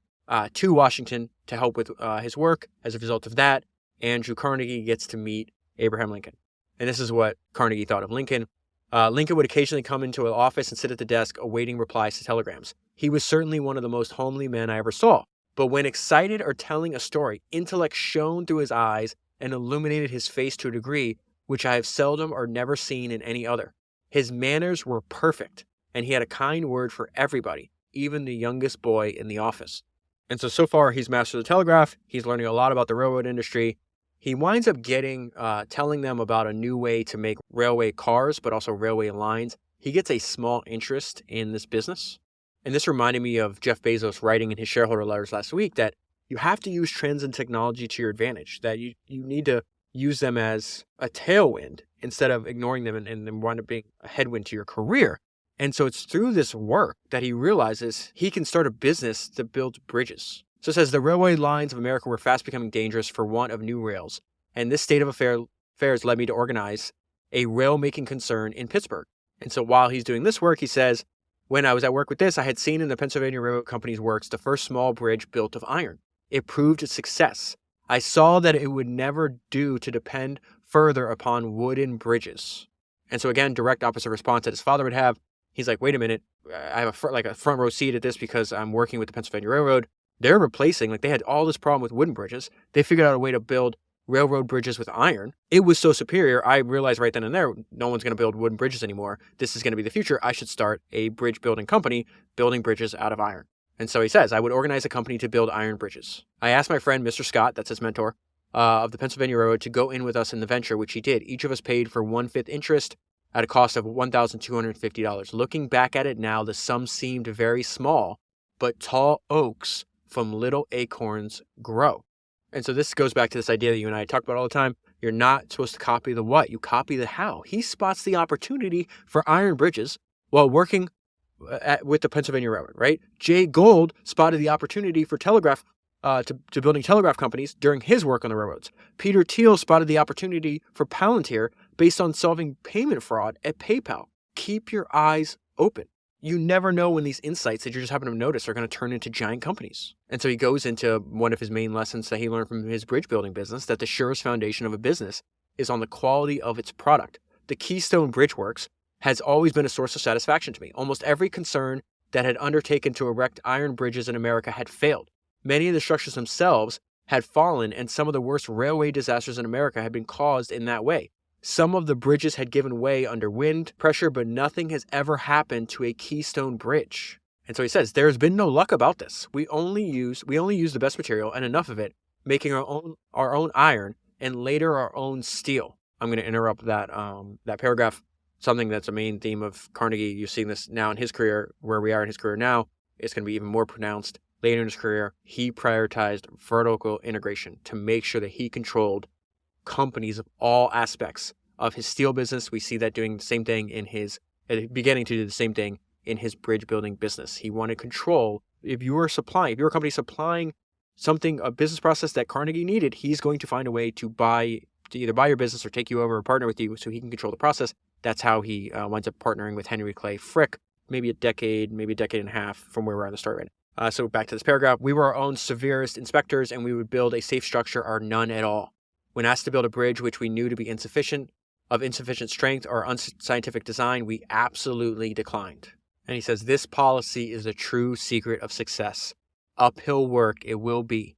A: to Washington to help with his work. As a result of that, Andrew Carnegie gets to meet Abraham Lincoln. And this is what Carnegie thought of Lincoln. Lincoln would occasionally come into an office and sit at the desk awaiting replies to telegrams. He was certainly one of the most homely men I ever saw. But when excited or telling a story, intellect shone through his eyes and illuminated his face to a degree which I have seldom or never seen in any other. His manners were perfect, and he had a kind word for everybody, even the youngest boy in the office. And so far, he's mastered the telegraph. He's learning a lot about the railroad industry. He winds up telling them about a new way to make railway cars, but also railway lines. He gets a small interest in this business. And this reminded me of Jeff Bezos writing in his shareholder letters last week that you have to use trends in technology to your advantage, that you need to use them as a tailwind instead of ignoring them and wind up being a headwind to your career. And so it's through this work that he realizes he can start a business that builds bridges. So it says, the railway lines of America were fast becoming dangerous for want of new rails. And this state of affairs led me to organize a rail-making concern in Pittsburgh. And so while he's doing this work, he says, when I was at work with this, I had seen in the Pennsylvania Railroad Company's works the first small bridge built of iron. It proved a success. I saw that it would never do to depend further upon wooden bridges. And so again, direct opposite response that his father would have. He's like, wait a minute, I have a front row seat at this because I'm working with the Pennsylvania Railroad. They're replacing, they had all this problem with wooden bridges. They figured out a way to build railroad bridges with iron. It was so superior, I realized right then and there, no one's going to build wooden bridges anymore. This is going to be the future. I should start a bridge building company building bridges out of iron. And so he says, I would organize a company to build iron bridges. I asked my friend, Mr. Scott, that's his mentor, of the Pennsylvania Railroad to go in with us in the venture, which he did. Each of us paid for 1/5 interest at a cost of $1,250. Looking back at it now, the sum seemed very small, but tall oaks from little acorns grow. And so this goes back to this idea that you and I talk about all the time. You're not supposed to copy the what, you copy the how. He spots the opportunity for iron bridges while working with the Pennsylvania Railroad, right? Jay Gould spotted the opportunity for telegraph to building telegraph companies during his work on the railroads. Peter Thiel spotted the opportunity for Palantir based on solving payment fraud at PayPal. Keep your eyes open. You never know when these insights that you just happen to notice are going to turn into giant companies. And so he goes into one of his main lessons that he learned from his bridge building business, that the surest foundation of a business is on the quality of its product. The Keystone Bridge Works has always been a source of satisfaction to me. Almost every concern that had undertaken to erect iron bridges in America had failed. Many of the structures themselves had fallen, and some of the worst railway disasters in America had been caused in that way. Some of the bridges had given way under wind pressure, but nothing has ever happened to a Keystone Bridge. And so he says, there's been no luck about this. We only use the best material and enough of it, making our own iron and later our own steel. I'm going to interrupt that paragraph. Something that's a main theme of Carnegie. You're seeing this now in his career, where we are in his career now. It's going to be even more pronounced later in his career. He prioritized vertical integration to make sure that he controlled companies of all aspects of his steel business. We see that doing the same thing beginning to do the same thing in his bridge building business. He wanted control. If you're a company supplying something, a business process that Carnegie needed, he's going to find a way to either buy your business or take you over or partner with you so he can control the process. That's how he winds up partnering with Henry Clay Frick, maybe a decade and a half from where we're at the start right now. So back to this paragraph. We were our own severest inspectors, and we would build a safe structure or none at all. When asked to build a bridge which we knew to be insufficient strength or unscientific design, we absolutely declined. And he says, this policy is the true secret of success. Uphill work it will be.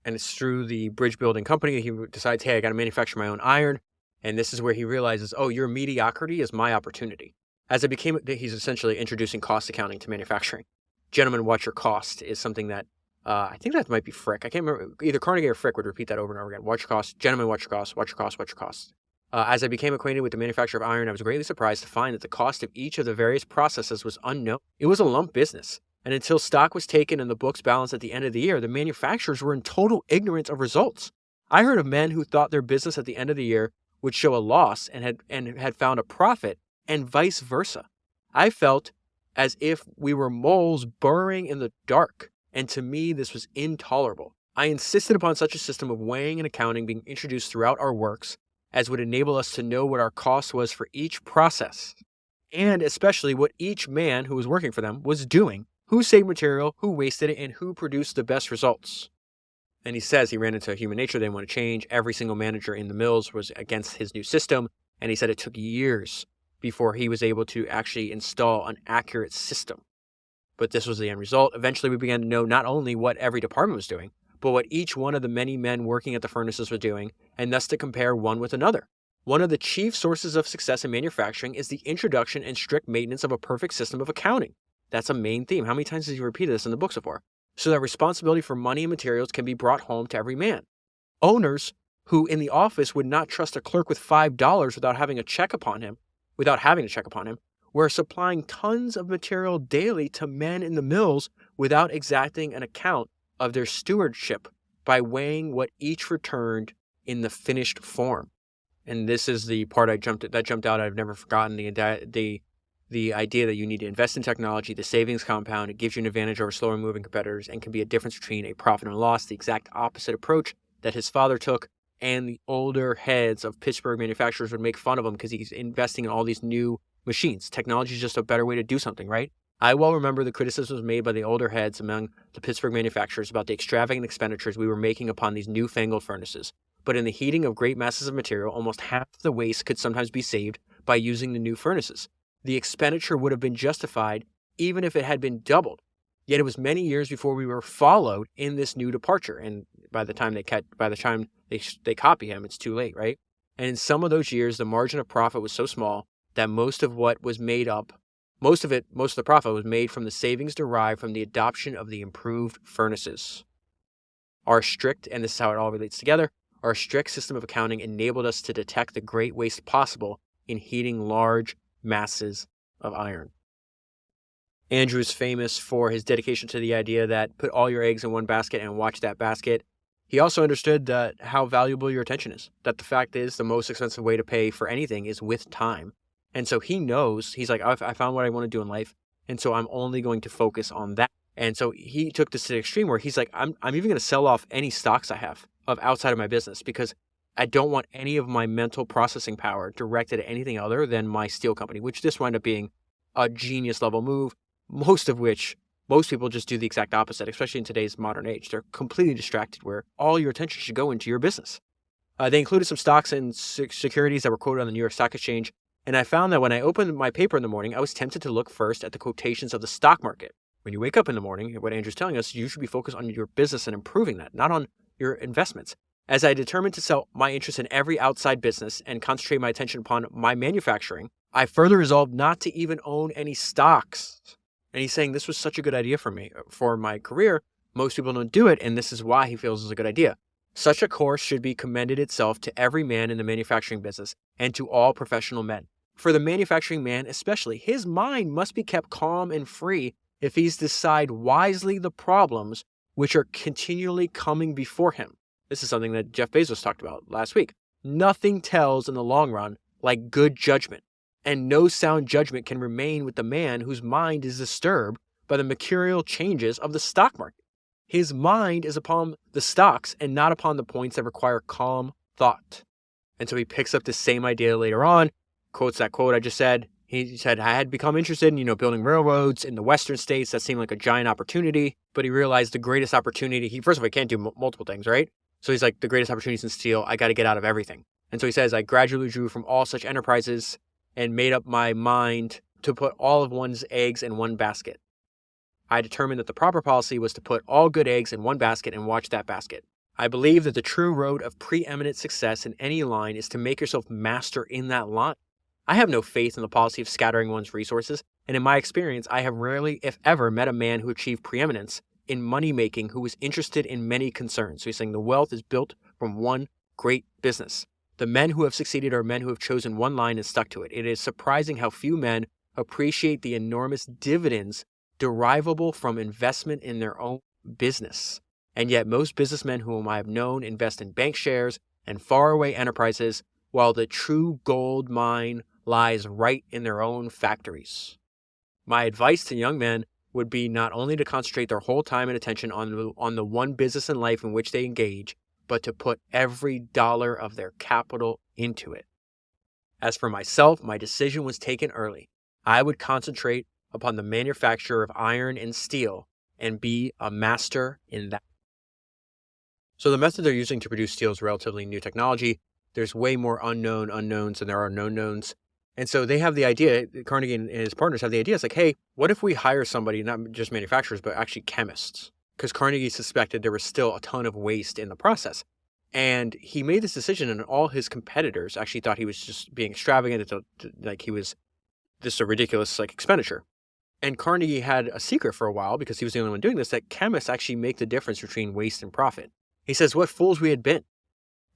A: And it's through the bridge building company he decides, hey, I got to manufacture my own iron. And this is where he realizes, oh, your mediocrity is my opportunity. He's essentially introducing cost accounting to manufacturing. Gentlemen, watch your cost is something that, I think that might be Frick. I can't remember. Either Carnegie or Frick would repeat that over and over again. Watch your cost. Gentlemen, watch your cost. Watch your cost. Watch your cost. As I became acquainted with the manufacture of iron, I was greatly surprised to find that the cost of each of the various processes was unknown. It was a lump business. And until stock was taken and the books balanced at the end of the year, the manufacturers were in total ignorance of results. I heard of men who thought their business at the end of the year would show a loss and had found a profit, and vice versa. I felt as if we were moles burrowing in the dark, and to me this was intolerable. I insisted upon such a system of weighing and accounting being introduced throughout our works as would enable us to know what our cost was for each process, and especially what each man who was working for them was doing, who saved material, who wasted it, and who produced the best results. And he says he ran into human nature they didn't want to change. Every single manager in the mills was against his new system. And he said it took years before he was able to actually install an accurate system. But this was the end result. Eventually, we began to know not only what every department was doing, but what each one of the many men working at the furnaces were doing, and thus to compare one with another. One of the chief sources of success in manufacturing is the introduction and strict maintenance of a perfect system of accounting. That's a main theme. How many times has he repeated this in the books before? So that responsibility for money and materials can be brought home to every man. Owners who in the office would not trust a clerk with $5 without having to check upon him, were supplying tons of material daily to men in the mills without exacting an account of their stewardship by weighing what each returned in the finished form. And this is the part that jumped out. I've never forgotten the idea that you need to invest in technology, the savings compound. It gives you an advantage over slower moving competitors and can be a difference between a profit and a loss. The exact opposite approach that his father took, and the older heads of Pittsburgh manufacturers would make fun of him because he's investing in all these new machines. Technology is just a better way to do something, right? I well remember the criticisms made by the older heads among the Pittsburgh manufacturers about the extravagant expenditures we were making upon these newfangled furnaces. But in the heating of great masses of material, almost half the waste could sometimes be saved by using the new furnaces. The expenditure would have been justified even if it had been doubled. Yet it was many years before we were followed in this new departure. And by the time they copy him, it's too late, right? And in some of those years, the margin of profit was so small that most of what was made up Most of the profit was made from the savings derived from the adoption of the improved furnaces. And this is how it all relates together, our strict system of accounting enabled us to detect the great waste possible in heating large masses of iron. Andrew is famous for his dedication to the idea that put all your eggs in one basket and watch that basket. He also understood that how valuable your attention is, that the fact is the most expensive way to pay for anything is with time. And so he knows, he's like, I found what I want to do in life, and so I'm only going to focus on that. And so he took this to the extreme where he's like, I'm even going to sell off any stocks I have of outside of my business because I don't want any of my mental processing power directed at anything other than my steel company, which this wound up being a genius level move, most people just do the exact opposite, especially in today's modern age. They're completely distracted where all your attention should go into your business. They included some stocks and securities that were quoted on the New York Stock Exchange. And I found that when I opened my paper in the morning, I was tempted to look first at the quotations of the stock market. When you wake up in the morning, what Andrew's telling us, you should be focused on your business and improving that, not on your investments. As I determined to sell my interest in every outside business and concentrate my attention upon my manufacturing, I further resolved not to even own any stocks. And he's saying this was such a good idea for me, for my career. Most people don't do it, and this is why he feels it's a good idea. Such a course should be commended itself to every man in the manufacturing business and to all professional men. For the manufacturing man especially, his mind must be kept calm and free if he's to decide wisely the problems which are continually coming before him. This is something that Jeff Bezos talked about last week. Nothing tells in the long run like good judgment, and no sound judgment can remain with the man whose mind is disturbed by the mercurial changes of the stock market. His mind is upon the stocks and not upon the points that require calm thought. And so he picks up the same idea later on, quotes that quote I just said. He said, I had become interested in, building railroads in the western states. That seemed like a giant opportunity, but he realized the greatest opportunity, first of all, he can't do multiple things, right? So he's like, the greatest opportunities in steel, I got to get out of everything. And so he says, I gradually drew from all such enterprises and made up my mind to put all of one's eggs in one basket. I determined that the proper policy was to put all good eggs in one basket and watch that basket. I believe that the true road of preeminent success in any line is to make yourself master in that line. I have no faith in the policy of scattering one's resources, and in my experience, I have rarely, if ever, met a man who achieved preeminence in money-making who was interested in many concerns. So he's saying the wealth is built from one great business. The men who have succeeded are men who have chosen one line and stuck to it. It is surprising how few men appreciate the enormous dividends derivable from investment in their own business. And yet most businessmen whom I have known invest in bank shares and faraway enterprises, while the true gold mine lies right in their own factories. My advice to young men would be not only to concentrate their whole time and attention on the one business in life in which they engage, but to put every dollar of their capital into it. As for myself, my decision was taken early. I would concentrate upon the manufacture of iron and steel and be a master in that. So the method they're using to produce steel is relatively new technology. There's way more unknowns than there are known knowns. And so they have the idea, Carnegie and his partners have the idea, it's like, hey, what if we hire somebody, not just manufacturers, but actually chemists? Because Carnegie suspected there was still a ton of waste in the process. And he made this decision, and all his competitors actually thought he was just being extravagant, like he was just a ridiculous expenditure. And Carnegie had a secret for a while, because he was the only one doing this, that chemists actually make the difference between waste and profit. He says, what fools we had been.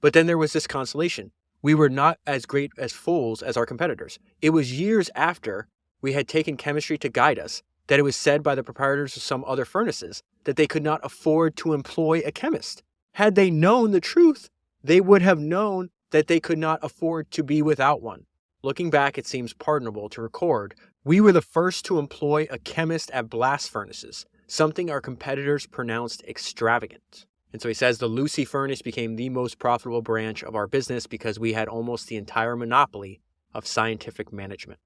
A: But then there was this consolation. We were not as great as fools as our competitors. It was years after we had taken chemistry to guide us that it was said by the proprietors of some other furnaces that they could not afford to employ a chemist. Had they known the truth, they would have known that they could not afford to be without one. Looking back, it seems pardonable to record, we were the first to employ a chemist at blast furnaces, something our competitors pronounced extravagant. And so he says the Lucy furnace became the most profitable branch of our business because we had almost the entire monopoly of scientific management.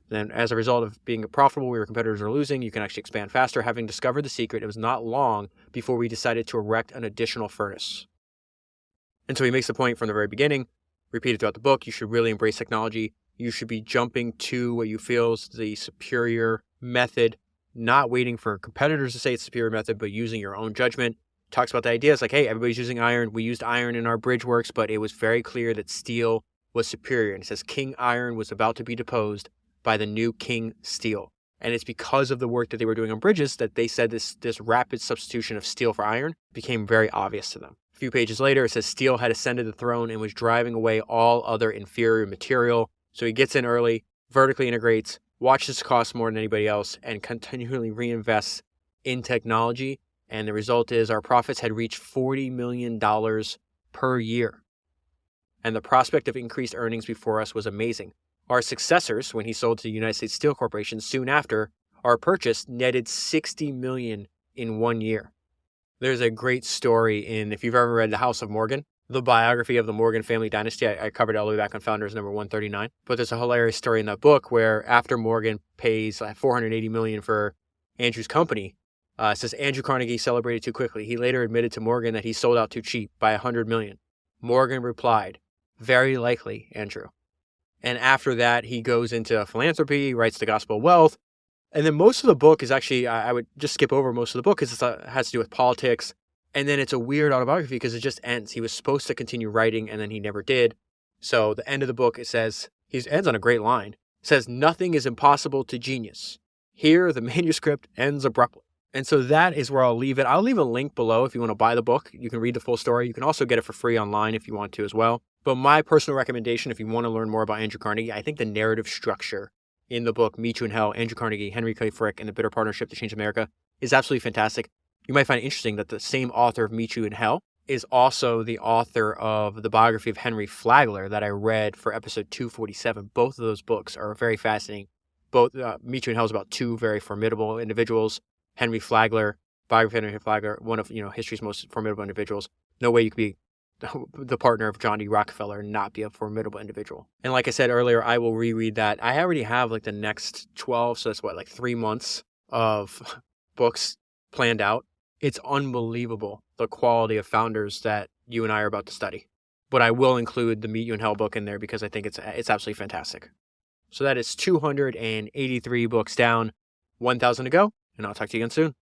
A: Then as a result of being profitable, where your competitors are losing, you can actually expand faster. Having discovered the secret, it was not long before we decided to erect an additional furnace. And so he makes the point from the very beginning, repeated throughout the book, you should really embrace technology. You should be jumping to what you feel is the superior method, not waiting for competitors to say it's the superior method, but using your own judgment. Talks about the idea. It's like, hey, everybody's using iron. We used iron in our bridge works, but it was very clear that steel was superior. And it says King Iron was about to be deposed. by the new King steel. And it's because of the work that they were doing on bridges that they said this rapid substitution of steel for iron became very obvious to them. A few pages later, it says steel had ascended the throne and was driving away all other inferior material. So he gets in early, vertically integrates, watches cost more than anybody else, and continually reinvests in technology. And the result is our profits had reached $40 million per year. And the prospect of increased earnings before us was amazing. Our successors, when he sold to the United States Steel Corporation soon after our purchase, netted $60 million in 1 year. There's a great story if you've ever read The House of Morgan, the biography of the Morgan family dynasty. I covered it all the way back on Founders number 139. But there's a hilarious story in that book where after Morgan pays $480 million for Andrew's company, it says Andrew Carnegie celebrated too quickly. He later admitted to Morgan that he sold out too cheap by $100 million. Morgan replied, "Very likely, Andrew." And after that, he goes into philanthropy, writes The Gospel of Wealth. And then most of the book is actually, I would just skip over most of the book because it has to do with politics. And then it's a weird autobiography because it just ends. He was supposed to continue writing and then he never did. So the end of the book, it says, he ends on a great line. It says, "Nothing is impossible to genius." Here, the manuscript ends abruptly. And so that is where I'll leave it. I'll leave a link below if you want to buy the book. You can read the full story. You can also get it for free online if you want to as well. But my personal recommendation, if you want to learn more about Andrew Carnegie, I think the narrative structure in the book, Meet You in Hell, Andrew Carnegie, Henry Clay Frick, and the Bitter Partnership to Change America is absolutely fantastic. You might find it interesting that the same author of Meet You in Hell is also the author of the biography of Henry Flagler that I read for episode 247. Both of those books are very fascinating. Both Meet You in Hell is about two very formidable individuals. Henry Flagler, biography of Henry Flagler, one of history's most formidable individuals. No way you could be the partner of John D. Rockefeller and not be a formidable individual. And like I said earlier, I will reread that. I already have the next 12, so that's 3 months of books planned out. It's unbelievable the quality of founders that you and I are about to study. But I will include the Meet You in Hell book in there because I think it's absolutely fantastic. So that is 283 books down, 1,000 to go, and I'll talk to you again soon.